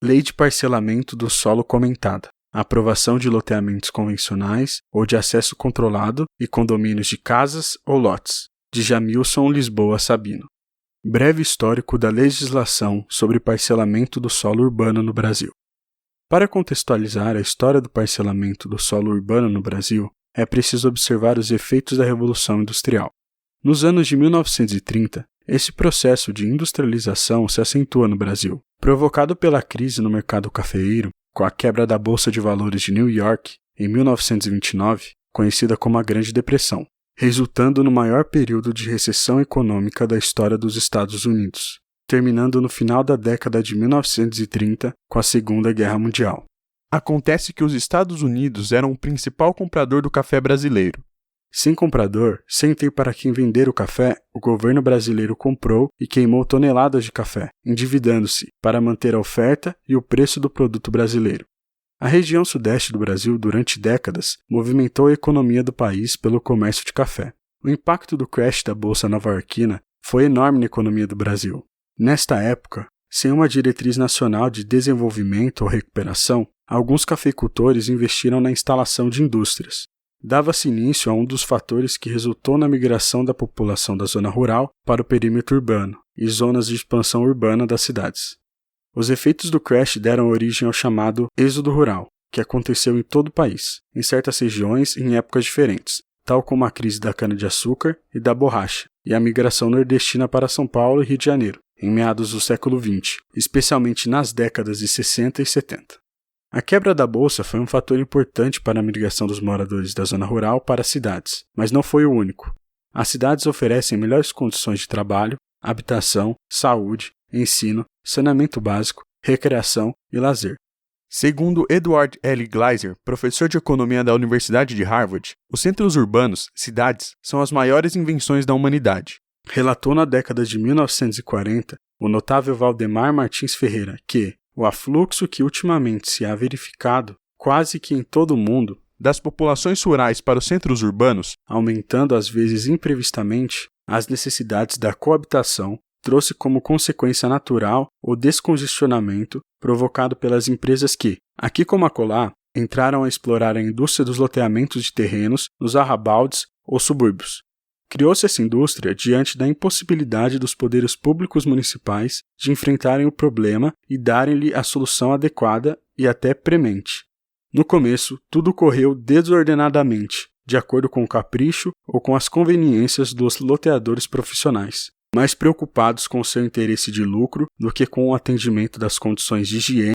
Lei de parcelamento do solo comentada. Aprovação de loteamentos convencionais ou de acesso controlado e condomínios de casas ou lotes. De Jamilson Lisboa Sabino. Breve histórico da legislação sobre parcelamento do solo urbano no Brasil. Para contextualizar a história do parcelamento do solo urbano no Brasil, é preciso observar os efeitos da Revolução Industrial. Nos anos de 1930, esse processo de industrialização se acentua no Brasil, provocado pela crise no mercado cafeeiro, com a quebra da Bolsa de Valores de New York em 1929, conhecida como a Grande Depressão, resultando no maior período de recessão econômica da história dos Estados Unidos, terminando no final da década de 1930 com a Segunda Guerra Mundial. Acontece que os Estados Unidos eram o principal comprador do café brasileiro. Sem comprador, sem ter para quem vender o café, o governo brasileiro comprou e queimou toneladas de café, endividando-se para manter a oferta e o preço do produto brasileiro. A região sudeste do Brasil, durante décadas, movimentou a economia do país pelo comércio de café. O impacto do crash da Bolsa Nova-Iorquina foi enorme na economia do Brasil. Nesta época, sem uma diretriz nacional de desenvolvimento ou recuperação, alguns cafeicultores investiram na instalação de indústrias. Dava-se início a um dos fatores que resultou na migração da população da zona rural para o perímetro urbano e zonas de expansão urbana das cidades. Os efeitos do crash deram origem ao chamado êxodo rural, que aconteceu em todo o país, em certas regiões e em épocas diferentes, tal como a crise da cana-de-açúcar e da borracha, e a migração nordestina para São Paulo e Rio de Janeiro, em meados do século XX, especialmente nas décadas de 60 e 70. A quebra da Bolsa foi um fator importante para a migração dos moradores da zona rural para as cidades, mas não foi o único. As cidades oferecem melhores condições de trabalho, habitação, saúde, ensino, saneamento básico, recreação e lazer. Segundo Edward L. Gleiser, professor de economia da Universidade de Harvard, os centros urbanos, cidades, são as maiores invenções da humanidade. Relatou na década de 1940 o notável Valdemar Martins Ferreira que o afluxo que ultimamente se há verificado, quase que em todo o mundo, das populações rurais para os centros urbanos, aumentando às vezes imprevistamente as necessidades da coabitação, trouxe como consequência natural o descongestionamento provocado pelas empresas que, aqui como acolá, entraram a explorar a indústria dos loteamentos de terrenos nos arrabaldes ou subúrbios. Criou-se essa indústria diante da impossibilidade dos poderes públicos municipais de enfrentarem o problema e darem-lhe a solução adequada e até premente. No começo, tudo correu desordenadamente, de acordo com o capricho ou com as conveniências dos loteadores profissionais, mais preocupados com seu interesse de lucro do que com o atendimento das condições de higiene